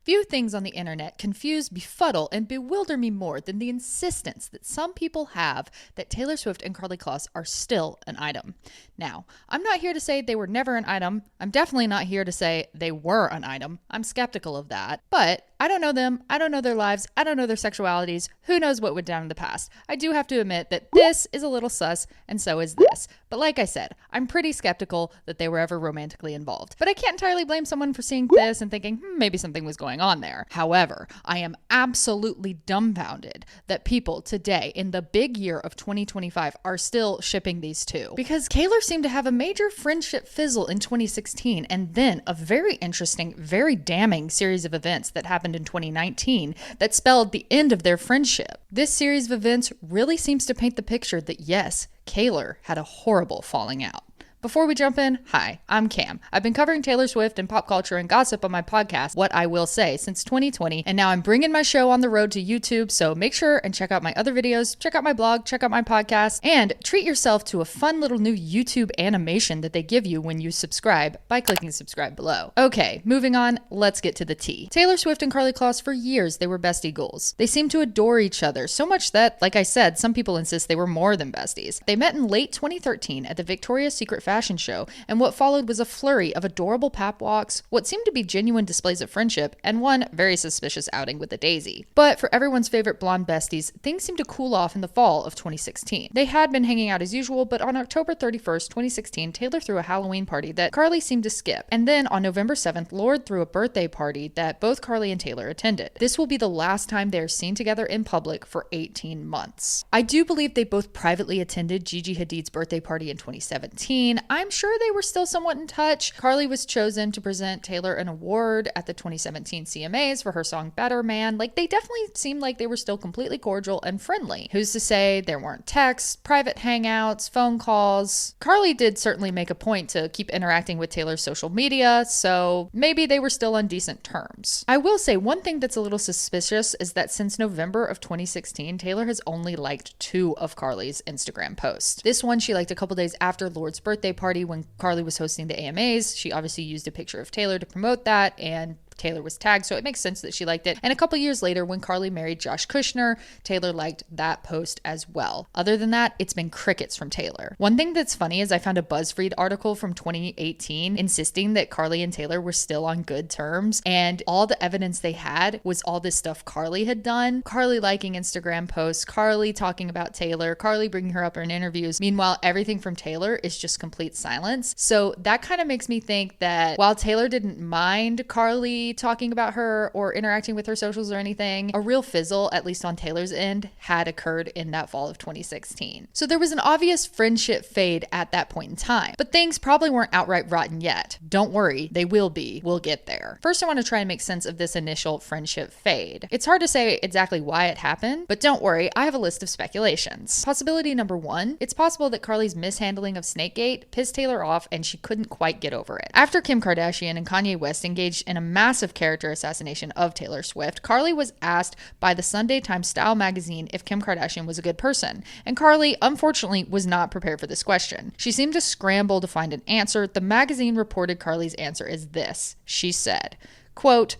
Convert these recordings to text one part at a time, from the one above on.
Few things on the internet confuse, befuddle, and bewilder me more than the insistence that some people have that Taylor Swift and Karlie Kloss are still an item. Now, I'm not here to say they were never an item. I'm definitely not here to say they were an item. I'm skeptical of that. But I don't know them. I don't know their lives. I don't know their sexualities. Who knows what went down in the past? I do have to admit that this is a little sus, and so is this. But like I said, I'm pretty skeptical that they were ever romantically involved. But I can't entirely blame someone for seeing this and thinking, maybe something was going on there. However, I am absolutely dumbfounded that people today in the big year of 2025 are still shipping these two. Because Taylor seemed to have a major friendship fizzle in 2016 and then a very interesting, very damning series of events that happened in 2019 that spelled the end of their friendship. This series of events really seems to paint the picture that yes, Taylor had a horrible falling out. Before we jump in, hi, I'm Cam. I've been covering Taylor Swift and pop culture and gossip on my podcast, What I Will Say, since 2020, and now I'm bringing my show on the road to YouTube, so make sure and check out my other videos, check out my blog, check out my podcast, and treat yourself to a fun little new YouTube animation that they give you when you subscribe by clicking subscribe below. Okay, moving on, let's get to the tea. Taylor Swift and Karlie Kloss, for years, they were bestie ghouls. They seemed to adore each other, so much that, like I said, some people insist they were more than besties. They met in late 2013 at the Victoria's Secret fashion show, and what followed was a flurry of adorable pap walks, what seemed to be genuine displays of friendship, and one very suspicious outing with a daisy. But for everyone's favorite blonde besties, things seemed to cool off in the fall of 2016. They had been hanging out as usual, but on October 31st, 2016, Taylor threw a Halloween party that Karlie seemed to skip, and then on November 7th, Lorde threw a birthday party that both Karlie and Taylor attended. This will be the last time they are seen together in public for 18 months. I do believe they both privately attended Gigi Hadid's birthday party in 2017. I'm sure they were still somewhat in touch. Karlie was chosen to present Taylor an award at the 2017 CMAs for her song Better Man. Like, they definitely seemed like they were still completely cordial and friendly. Who's to say there weren't texts, private hangouts, phone calls? Karlie did certainly make a point to keep interacting with Taylor's social media, so maybe they were still on decent terms. I will say one thing that's a little suspicious is that since November of 2016, Taylor has only liked 2 of Karlie's Instagram posts. This one she liked a couple days after Lorde's birthday party when Karlie was hosting the AMAs. She obviously used a picture of Taylor to promote that, and Taylor was tagged, so it makes sense that she liked it. And a couple years later, when Karlie married Josh Kushner, Taylor liked that post as well. Other than that, it's been crickets from Taylor. One thing that's funny is I found a BuzzFeed article from 2018 insisting that Karlie and Taylor were still on good terms, and all the evidence they had was all this stuff Karlie had done. Karlie liking Instagram posts, Karlie talking about Taylor, Karlie bringing her up in interviews. Meanwhile, everything from Taylor is just complete silence. So that kind of makes me think that while Taylor didn't mind Karlie talking about her or interacting with her socials or anything, a real fizzle, at least on Taylor's end, had occurred in that fall of 2016. So there was an obvious friendship fade at that point in time, but things probably weren't outright rotten yet. Don't worry, they will be. We'll get there. First, I want to try and make sense of this initial friendship fade. It's hard to say exactly why it happened, but don't worry, I have a list of speculations. Possibility number 1, it's possible that Karlie's mishandling of Snakegate pissed Taylor off and she couldn't quite get over it. After Kim Kardashian and Kanye West engaged in a massive character assassination of Taylor Swift, Karlie was asked by the Sunday Times Style magazine if Kim Kardashian was a good person, and Karlie, unfortunately, was not prepared for this question. She seemed to scramble to find an answer. The magazine reported Karlie's answer as this. She said, quote,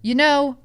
you know,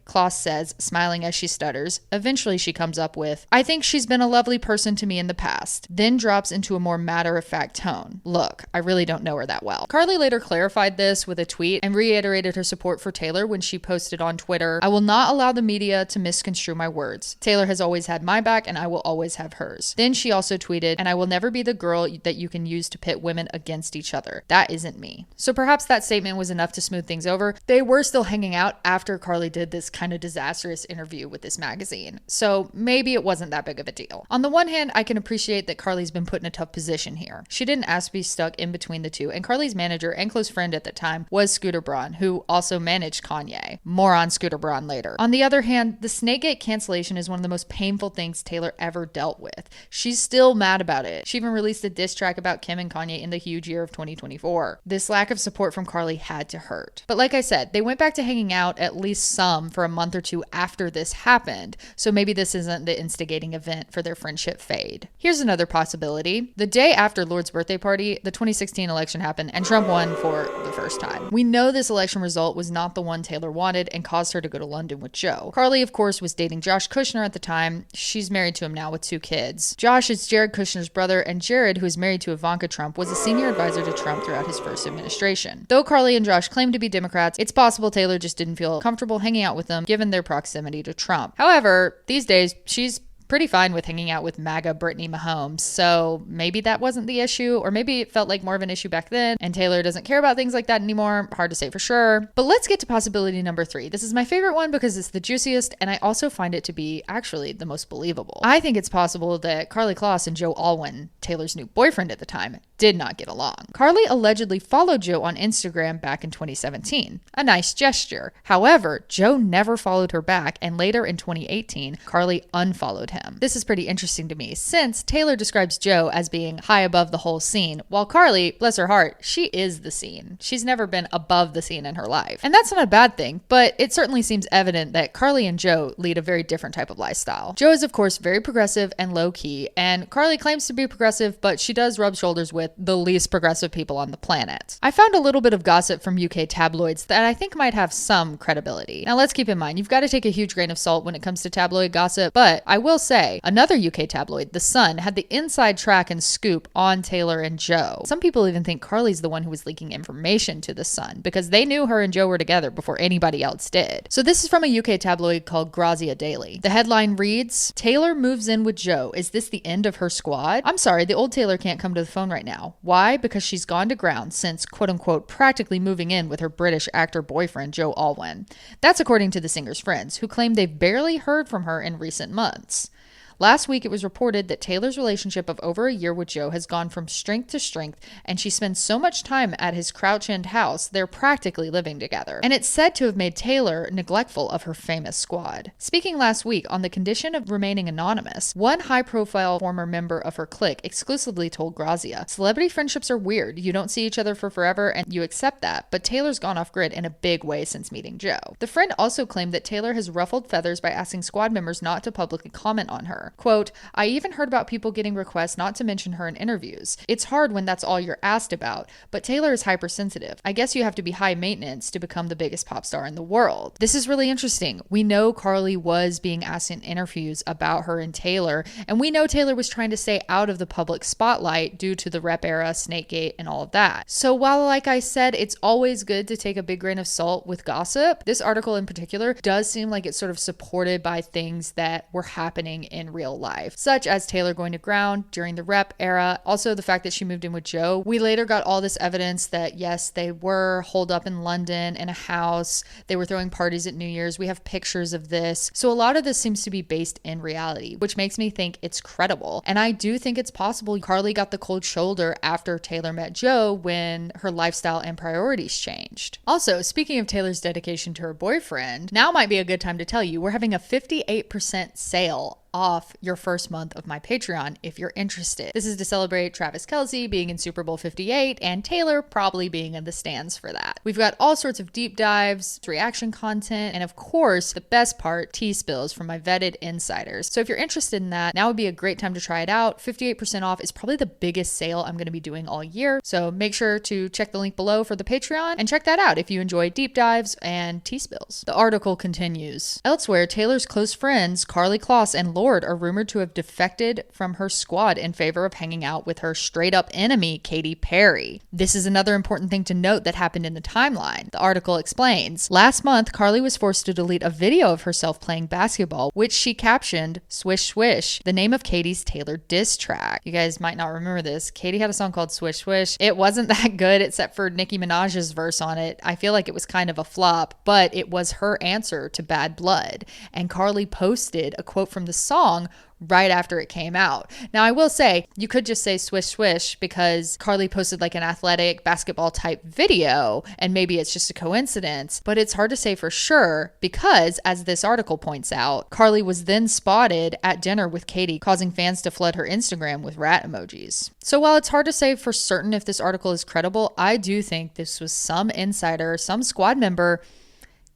Kloss says, smiling as she stutters. Eventually she comes up with, I think she's been a lovely person to me in the past, then drops into a more matter-of-fact tone. Look, I really don't know her that well. Karlie later clarified this with a tweet and reiterated her support for Taylor when she posted on Twitter, I will not allow the media to misconstrue my words. Taylor has always had my back and I will always have hers. Then she also tweeted, and I will never be the girl that you can use to pit women against each other. That isn't me. So perhaps that statement was enough to smooth things over. They were still hanging out after Karlie did this kind of disastrous interview with this magazine, so maybe it wasn't that big of a deal. On the one hand, I can appreciate that Karlie's been put in a tough position here. She didn't ask to be stuck in between the two, and Karlie's manager and close friend at the time was Scooter Braun, who also managed Kanye. More on Scooter Braun later. On the other hand, the Snakegate cancellation is one of the most painful things Taylor ever dealt with. She's still mad about it. She even released a diss track about Kim and Kanye in the huge year of 2024. This lack of support from Karlie had to hurt. But like I said, they went back to hanging out, at least some, for a month or two after this happened, so maybe this isn't the instigating event for their friendship fade. Here's another possibility. The day after Lord's birthday party, the 2016 election happened and Trump won for the first time. We know this election result was not the one Taylor wanted and caused her to go to London with Joe. Karlie, of course, was dating Josh Kushner at the time. She's married to him now with 2 kids. Josh is Jared Kushner's brother, and Jared, who is married to Ivanka Trump, was a senior advisor to Trump throughout his first administration. Though Karlie and Josh claim to be Democrats, it's possible Taylor just didn't feel comfortable hanging out with them given their proximity to Trump. However, these days, she's pretty fine with hanging out with MAGA Brittany Mahomes, so maybe that wasn't the issue, or maybe it felt like more of an issue back then, and Taylor doesn't care about things like that anymore. Hard to say for sure. But let's get to possibility number 3. This is my favorite one because it's the juiciest, and I also find it to be actually the most believable. I think it's possible that Karlie Kloss and Joe Alwyn, Taylor's new boyfriend at the time, did not get along. Karlie allegedly followed Joe on Instagram back in 2017. A nice gesture. However, Joe never followed her back, and later in 2018, Karlie unfollowed him. This is pretty interesting to me, since Taylor describes Joe as being high above the whole scene, while Karlie, bless her heart, she is the scene. She's never been above the scene in her life. And that's not a bad thing, but it certainly seems evident that Karlie and Joe lead a very different type of lifestyle. Joe is, of course, very progressive and low-key, and Karlie claims to be progressive, but she does rub shoulders with the least progressive people on the planet. I found a little bit of gossip from UK tabloids that I think might have some credibility. Now let's keep in mind, you've got to take a huge grain of salt when it comes to tabloid gossip, but I will say, another UK tabloid, The Sun, had the inside track and scoop on Taylor and Joe. Some people even think Karlie's the one who was leaking information to The Sun, because they knew her and Joe were together before anybody else did. So this is from a UK tabloid called Grazia Daily. The headline reads, "Taylor moves in with Joe. Is this the end of her squad?" I'm sorry, the old Taylor can't come to the phone right now. Why? Because she's gone to ground since, quote unquote, practically moving in with her British actor boyfriend, Joe Alwyn. That's according to the singer's friends, who claim they've barely heard from her in recent months. Last week, it was reported that Taylor's relationship of over a year with Joe has gone from strength to strength, and she spends so much time at his Crouch End house, they're practically living together. And it's said to have made Taylor neglectful of her famous squad. Speaking last week on the condition of remaining anonymous, one high-profile former member of her clique exclusively told Grazia, "Celebrity friendships are weird. You don't see each other for forever, and you accept that, but Taylor's gone off grid in a big way since meeting Joe." The friend also claimed that Taylor has ruffled feathers by asking squad members not to publicly comment on her. Quote, "I even heard about people getting requests not to mention her in interviews. It's hard when that's all you're asked about, but Taylor is hypersensitive. I guess you have to be high maintenance to become the biggest pop star in the world." This is really interesting. We know Karlie was being asked in interviews about her and Taylor, and we know Taylor was trying to stay out of the public spotlight due to the rep era, Snakegate, and all of that. So while, like I said, it's always good to take a big grain of salt with gossip, this article in particular does seem like it's sort of supported by things that were happening in real life, such as Taylor going to ground during the rep era. Also, the fact that she moved in with Joe. We later got all this evidence that, yes, they were holed up in London in a house. They were throwing parties at New Year's. We have pictures of this. So a lot of this seems to be based in reality, which makes me think it's credible. And I do think it's possible Karlie got the cold shoulder after Taylor met Joe when her lifestyle and priorities changed. Also, speaking of Taylor's dedication to her boyfriend, now might be a good time to tell you we're having a 58% sale off your first month of my Patreon if you're interested. This is to celebrate Travis Kelce being in Super Bowl 58 and Taylor probably being in the stands for that. We've got all sorts of deep dives, reaction content, and of course, the best part, tea spills from my vetted insiders. So if you're interested in that, now would be a great time to try it out. 58% off is probably the biggest sale I'm going to be doing all year. So make sure to check the link below for the Patreon and check that out if you enjoy deep dives and tea spills. The article continues. Elsewhere, Taylor's close friends, Karlie Kloss and Lord, are rumored to have defected from her squad in favor of hanging out with her straight-up enemy, Katy Perry. This is another important thing to note that happened in the timeline. The article explains, last month, Karlie was forced to delete a video of herself playing basketball, which she captioned, "Swish Swish," the name of Katy's Taylor diss track. You guys might not remember this. Katy had a song called Swish Swish. It wasn't that good except for Nicki Minaj's verse on it. I feel like it was kind of a flop, but it was her answer to Bad Blood. And Karlie posted a quote from the song right after it came out. Now, I will say, you could just say swish swish because Karlie posted like an athletic basketball type video and maybe it's just a coincidence, but it's hard to say for sure because, as this article points out, Karlie was then spotted at dinner with Katy, causing fans to flood her Instagram with rat emojis. So while it's hard to say for certain if this article is credible, I do think this was some insider, some squad member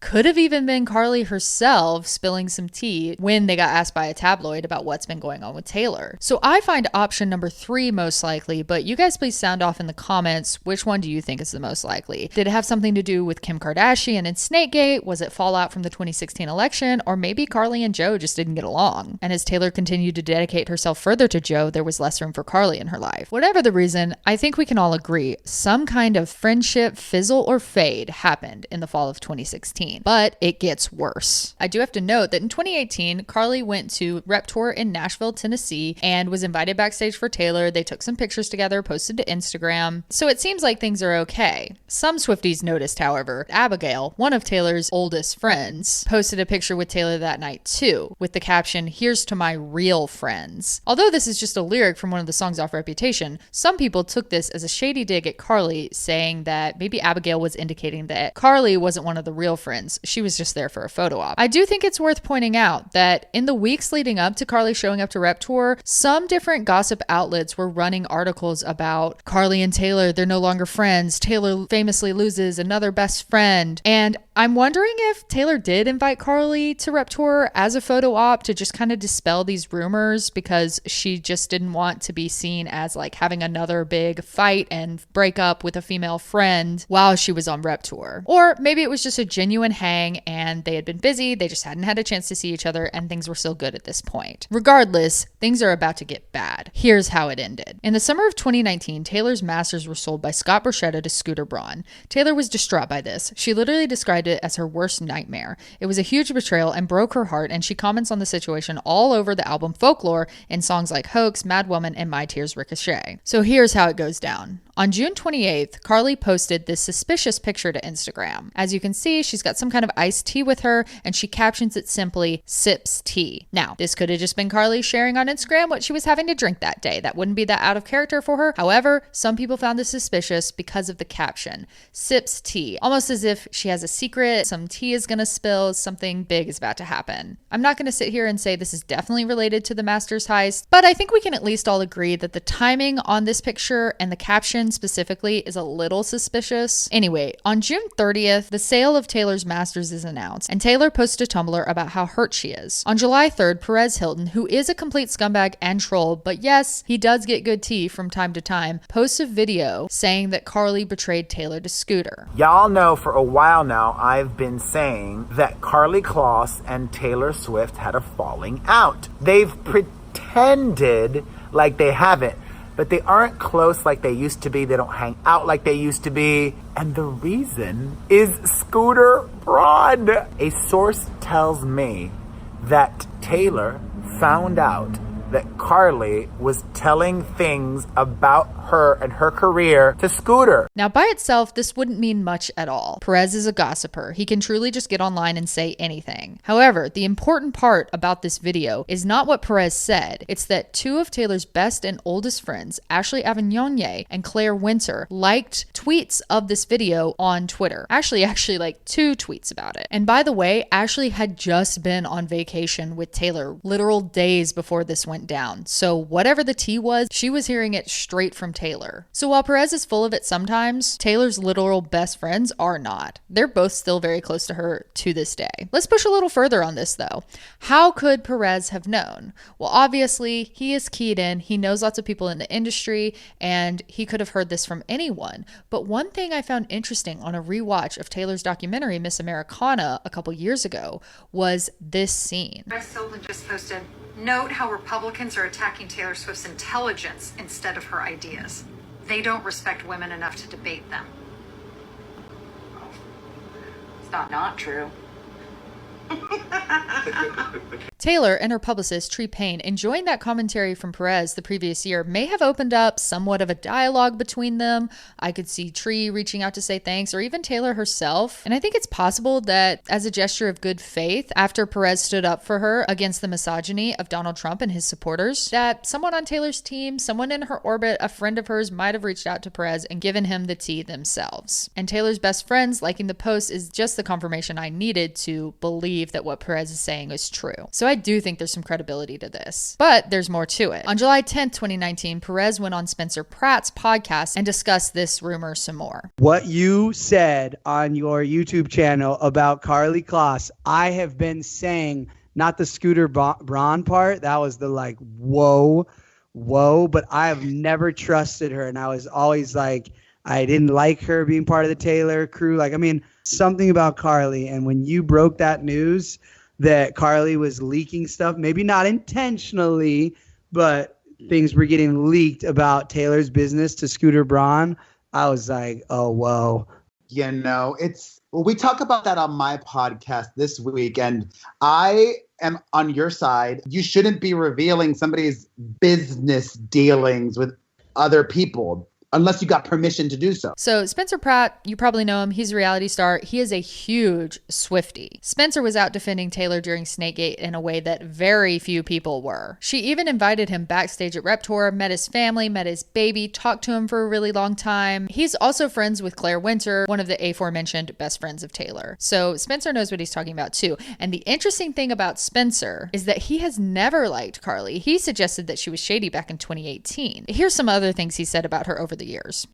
Could have even been Karlie herself spilling some tea when they got asked by a tabloid about what's been going on with Taylor. So I find option number 3 most likely, but you guys please sound off in the comments. Which one do you think is the most likely? Did it have something to do with Kim Kardashian and Snakegate? Was it fallout from the 2016 election? Or maybe Karlie and Joe just didn't get along? And as Taylor continued to dedicate herself further to Joe, there was less room for Karlie in her life. Whatever the reason, I think we can all agree some kind of friendship fizzle or fade happened in the fall of 2016. But it gets worse. I do have to note that in 2018, Karlie went to Rep Tour in Nashville, Tennessee, and was invited backstage for Taylor. They took some pictures together, posted to Instagram. So it seems like things are okay. Some Swifties noticed, however, Abigail, one of Taylor's oldest friends, posted a picture with Taylor that night too, with the caption, "Here's to my real friends." Although this is just a lyric from one of the songs off Reputation, some people took this as a shady dig at Karlie, saying that maybe Abigail was indicating that Karlie wasn't one of the real friends. She was just there for a photo op. I do think it's worth pointing out that in the weeks leading up to Karlie showing up to Rep Tour, some different gossip outlets were running articles about Karlie and Taylor, they're no longer friends. Taylor famously loses another best friend. And I'm wondering if Taylor did invite Karlie to Rep Tour as a photo op to just kind of dispel these rumors because she just didn't want to be seen as like having another big fight and break up with a female friend while she was on Rep Tour. Or maybe it was just a genuine hang and they had been busy, they just hadn't had a chance to see each other, and things were still good at this point. Regardless, things are about to get bad. Here's how it ended. In the summer of 2019, Taylor's masters were sold by Scott Borchetta to Scooter Braun. Taylor was distraught by this. She literally described it as her worst nightmare. It was a huge betrayal and broke her heart, and she comments on the situation all over the album Folklore in songs like Hoax, Mad Woman, and My Tears Ricochet. So here's how it goes down. On June 28th, Karlie posted this suspicious picture to Instagram. As you can see, she's got some kind of iced tea with her, and she captions it simply, "Sips tea." Now, this could have just been Karlie sharing on Instagram what she was having to drink that day. That wouldn't be that out of character for her. However, some people found this suspicious because of the caption, "Sips tea," almost as if she has a secret, some tea is gonna spill, something big is about to happen. I'm not gonna sit here and say this is definitely related to the Masters heist, but I think we can at least all agree that the timing on this picture and the caption specifically is a little suspicious. Anyway, on June 30th, the sale of Taylor's Masters is announced, and Taylor posted a Tumblr about how hurt she is. On July 3rd, Perez Hilton, who is a complete scumbag and troll, but yes, he does get good tea from time to time, posts a video saying that Karlie betrayed Taylor to Scooter. Y'all know for a while now I've been saying that Karlie Kloss and Taylor Swift had a falling out. They've pretended like they haven't, but they aren't close like they used to be. They don't hang out like they used to be. And the reason is Scooter Braun. A source tells me that Taylor found out that Karlie was telling things about her and her career to Scooter. Now, by itself, this wouldn't mean much at all. Perez is a gossiper. He can truly just get online and say anything. However, the important part about this video is not what Perez said. It's that two of Taylor's best and oldest friends, Ashley Avignone and Claire Winter, liked tweets of this video on Twitter. Ashley actually liked 2 tweets about it. And by the way, Ashley had just been on vacation with Taylor literal days before this went down. So whatever the tea was, she was hearing it straight from Taylor. So while Perez is full of it sometimes, Taylor's literal best friends are not. They're both still very close to her to this day. Let's push a little further on this though. How could Perez have known? Well, obviously he is keyed in. He knows lots of people in the industry and he could have heard this from anyone. But one thing I found interesting on a rewatch of Taylor's documentary, Miss Americana, a couple years ago was this scene. Perez Hilton just posted, "Note how Republicans are attacking Taylor Swift's intelligence instead of her ideas. They don't respect women enough to debate them." It's not true. Taylor and her publicist, Tree Payne, enjoying that commentary from Perez the previous year may have opened up somewhat of a dialogue between them. I could see Tree reaching out to say thanks, or even Taylor herself. And I think it's possible that as a gesture of good faith, after Perez stood up for her against the misogyny of Donald Trump and his supporters, that someone on Taylor's team, someone in her orbit, a friend of hers might have reached out to Perez and given him the tea themselves. And Taylor's best friends liking the post is just the confirmation I needed to believe that what Perez is saying is true. So I do think there's some credibility to this. But there's more to it. On July 10th, 2019, Perez went on Spencer Pratt's podcast and discussed this rumor some more. What you said on your YouTube channel about Karlie Kloss, I have been saying, not the Scooter Braun part, that was the like, whoa, but I have never trusted her. And I was always like, I didn't like her being part of the Taylor crew. Like, I mean, something about Karlie. And when you broke that news that Karlie was leaking stuff, maybe not intentionally, but things were getting leaked about Taylor's business to Scooter Braun, I was like, oh, whoa. You know, we talk about that on my podcast this week, and I am on your side. You shouldn't be revealing somebody's business dealings with other people unless you got permission to do so. So Spencer Pratt, you probably know him. He's a reality star. He is a huge Swiftie. Spencer was out defending Taylor during Snakegate in a way that very few people were. She even invited him backstage at Rep Tour, met his family, met his baby, talked to him for a really long time. He's also friends with Claire Winter, one of the aforementioned best friends of Taylor. So Spencer knows what he's talking about too. And the interesting thing about Spencer is that he has never liked Karlie. He suggested that she was shady back in 2018. Here's some other things he said about her over the years.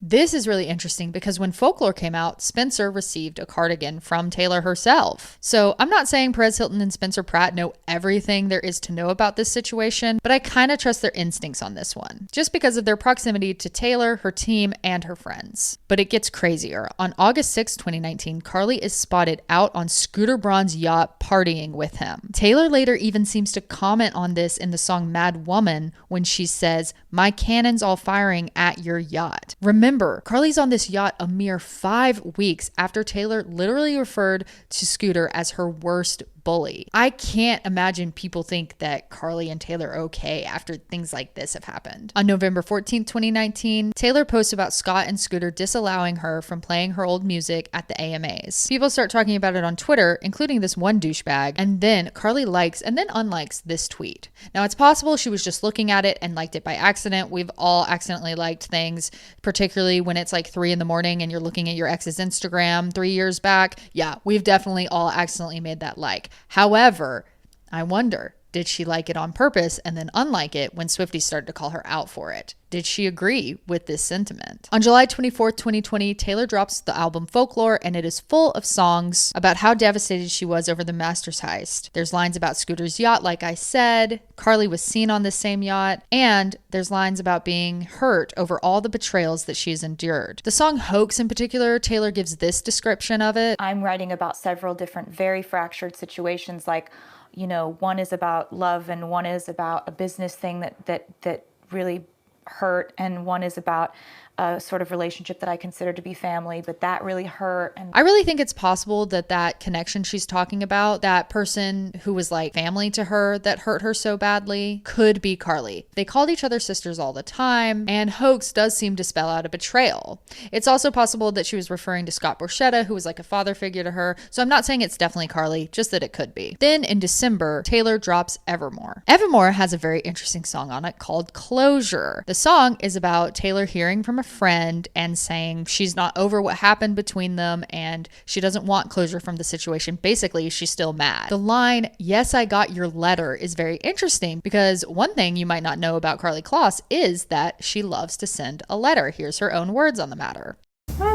This is really interesting because when Folklore came out, Spencer received a cardigan from Taylor herself. So I'm not saying Perez Hilton and Spencer Pratt know everything there is to know about this situation, but I kind of trust their instincts on this one, just because of their proximity to Taylor, her team, and her friends. But it gets crazier. On August 6, 2019, Karlie is spotted out on Scooter Braun's yacht partying with him. Taylor later even seems to comment on this in the song Mad Woman when she says, "My cannon's all firing at your yacht." Remember, Karlie's on this yacht a mere 5 weeks after Taylor literally referred to Scooter as her worst bully. I can't imagine people think that Karlie and Taylor are okay after things like this have happened. On November 14th, 2019, Taylor posts about Scott and Scooter disallowing her from playing her old music at the AMAs. People start talking about it on Twitter, including this one douchebag, and then Karlie likes and then unlikes this tweet. Now, it's possible she was just looking at it and liked it by accident. We've all accidentally liked things, particularly when it's like 3 a.m. and you're looking at your ex's Instagram 3 years back. Yeah, we've definitely all accidentally made that like. However, I wonder, did she like it on purpose and then unlike it when Swifties started to call her out for it? Did she agree with this sentiment? On July 24th, 2020, Taylor drops the album Folklore, and it is full of songs about how devastated she was over the Masters heist. There's lines about Scooter's yacht, like I said. Karlie was seen on the same yacht. And there's lines about being hurt over all the betrayals that she's endured. The song Hoax in particular, Taylor gives this description of it. I'm writing about several different very fractured situations, like, you know, one is about love and one is about a business thing that really hurt, and one is about a sort of relationship that I consider to be family, but that really hurt. And I really think it's possible that that connection she's talking about, that person who was like family to her that hurt her so badly, could be Karlie. They called each other sisters all the time, and hoax does seem to spell out a betrayal. It's also possible that she was referring to Scott Borchetta, who was like a father figure to her. So I'm not saying it's definitely Karlie, just that it could be. Then in December, Taylor drops Evermore. Evermore has a very interesting song on it called Closure. The song is about Taylor hearing from a friend and saying she's not over what happened between them and she doesn't want closure from the situation. Basically, she's still mad. The line, "Yes, I got your letter," is very interesting because one thing you might not know about Karlie Kloss is that she loves to send a letter. Here's her own words on the matter.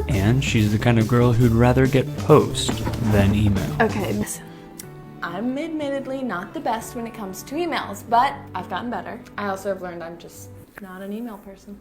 And she's the kind of girl who'd rather get post than email. Okay, listen. I'm admittedly not the best when it comes to emails, but I've gotten better. I also have learned I'm just not an email person.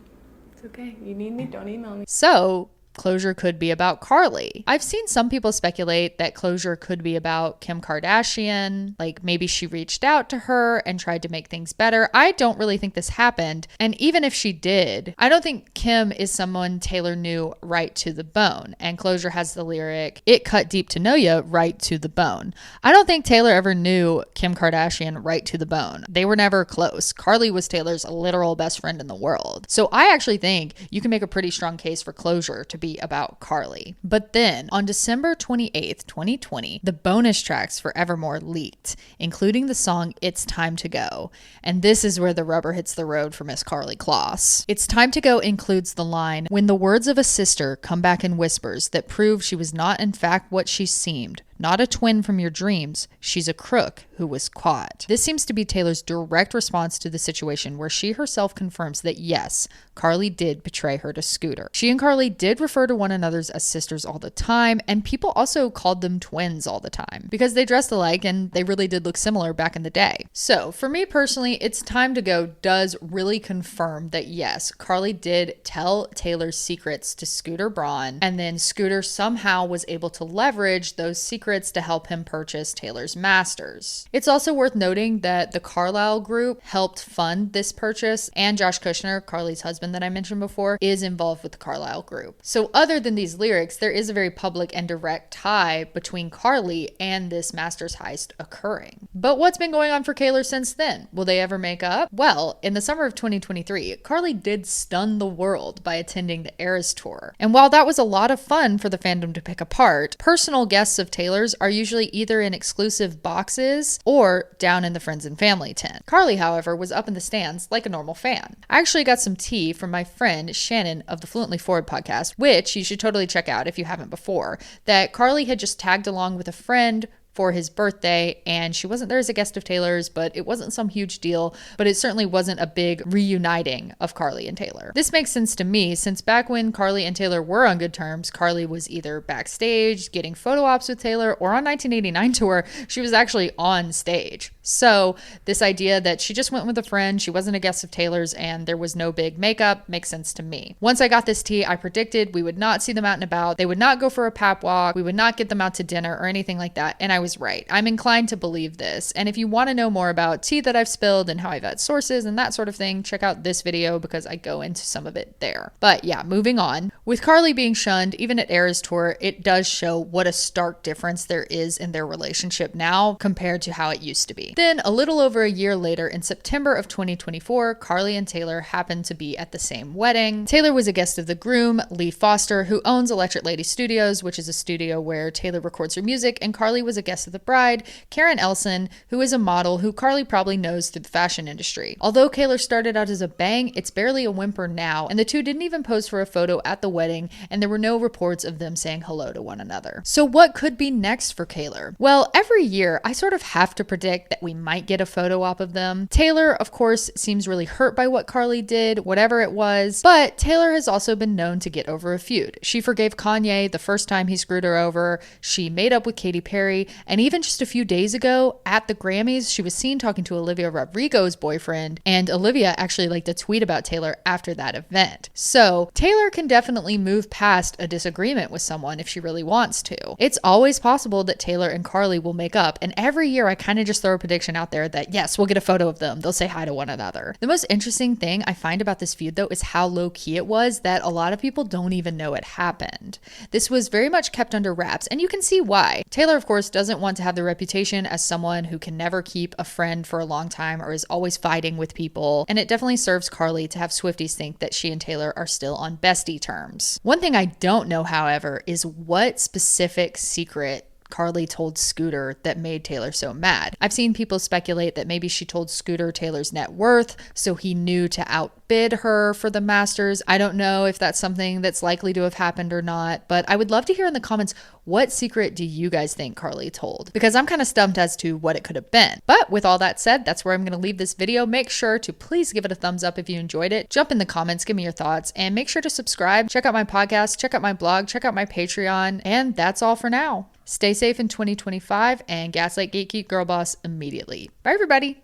It's okay. You need me, don't email me. So Closure could be about Karlie. I've seen some people speculate that Closure could be about Kim Kardashian. Like maybe she reached out to her and tried to make things better. I don't really think this happened. And even if she did, I don't think Kim is someone Taylor knew right to the bone. And Closure has the lyric, "It cut deep to know ya right to the bone." I don't think Taylor ever knew Kim Kardashian right to the bone. They were never close. Karlie was Taylor's literal best friend in the world. So I actually think you can make a pretty strong case for Closure to be about Karlie. But then on December 28th, 2020, the bonus tracks for Evermore leaked, including the song It's Time to Go. And this is where the rubber hits the road for Miss Karlie Kloss. It's Time to Go includes the line, "When the words of a sister come back in whispers that prove she was not in fact what she seemed, not a twin from your dreams. She's a crook who was caught. This seems to be Taylor's direct response to the situation, where she herself confirms that yes, Karlie did betray her to Scooter. She and Karlie did refer to one another as sisters all the time, and people also called them twins all the time because they dressed alike and they really did look similar back in the day. So for me personally, It's Time to Go does really confirm that yes, Karlie did tell Taylor's secrets to Scooter Braun, and then Scooter somehow was able to leverage those secrets to help him purchase Taylor's masters. It's also worth noting that the Carlisle group helped fund this purchase, and Josh Kushner, Karlie's husband that I mentioned before, is involved with the Carlisle group. So other than these lyrics, there is a very public and direct tie between Karlie and this masters heist occurring. But what's been going on for Kaylor since then? Will they ever make up? Well, in the summer of 2023, Karlie did stun the world by attending the Eras Tour. And while that was a lot of fun for the fandom to pick apart, personal guests of Taylor's are usually either in exclusive boxes or down in the friends and family tent. Karlie, however, was up in the stands like a normal fan. I actually got some tea from my friend Shannon of the Fluently Forward podcast, which you should totally check out if you haven't before, that Karlie had just tagged along with a friend for his birthday, and she wasn't there as a guest of Taylor's, but it wasn't some huge deal, but it certainly wasn't a big reuniting of Karlie and Taylor. This makes sense to me, since back when Karlie and Taylor were on good terms, Karlie was either backstage getting photo ops with Taylor, or on 1989 tour, she was actually on stage. So this idea that she just went with a friend, she wasn't a guest of Taylor's, and there was no big makeup makes sense to me. Once I got this tea, I predicted we would not see them out and about, they would not go for a pap walk, we would not get them out to dinner or anything like that, and I was right. I'm inclined to believe this. And if you want to know more about tea that I've spilled and how I've had sources and that sort of thing, check out this video because I go into some of it there. But yeah, moving on. With Karlie being shunned, even at Eras Tour, it does show what a stark difference there is in their relationship now compared to how it used to be. Then a little over a year later, in September of 2024, Karlie and Taylor happened to be at the same wedding. Taylor was a guest of the groom, Lee Foster, who owns Electric Lady Studios, which is a studio where Taylor records her music, and Karlie was a guest of the bride, Karen Elson, who is a model who Karlie probably knows through the fashion industry. Although Kaylor started out as a bang, it's barely a whimper now, and the two didn't even pose for a photo at the wedding, and there were no reports of them saying hello to one another. So what could be next for Kaylor? Well, every year I sort of have to predict that we might get a photo op of them. Taylor, of course, seems really hurt by what Karlie did, whatever it was, but Taylor has also been known to get over a feud. She forgave Kanye the first time he screwed her over, she made up with Katy Perry, and even just a few days ago at the Grammys, she was seen talking to Olivia Rodrigo's boyfriend, and Olivia actually liked a tweet about Taylor after that event. So Taylor can definitely move past a disagreement with someone if she really wants to. It's always possible that Taylor and Karlie will make up, and every year I kind of just throw a prediction out there that yes, we'll get a photo of them. They'll say hi to one another. The most interesting thing I find about this feud though is how low key it was, that a lot of people don't even know it happened. This was very much kept under wraps, and you can see why. Taylor, of course, doesn't want to have the reputation as someone who can never keep a friend for a long time or is always fighting with people, and it definitely serves Karlie to have Swifties think that she and Taylor are still on bestie terms. One thing I don't know, however, is what specific secret Karlie told Scooter that made Taylor so mad. I've seen people speculate that maybe she told Scooter Taylor's net worth, so he knew to outbid her for the masters. I don't know if that's something that's likely to have happened or not, but I would love to hear in the comments, what secret do you guys think Karlie told? Because I'm kind of stumped as to what it could have been. But with all that said, that's where I'm going to leave this video. Make sure to please give it a thumbs up if you enjoyed it. Jump in the comments, give me your thoughts, and make sure to subscribe. Check out my podcast, check out my blog, check out my Patreon, and that's all for now. Stay safe in 2025 and gaslight gatekeep girl boss immediately. Bye everybody.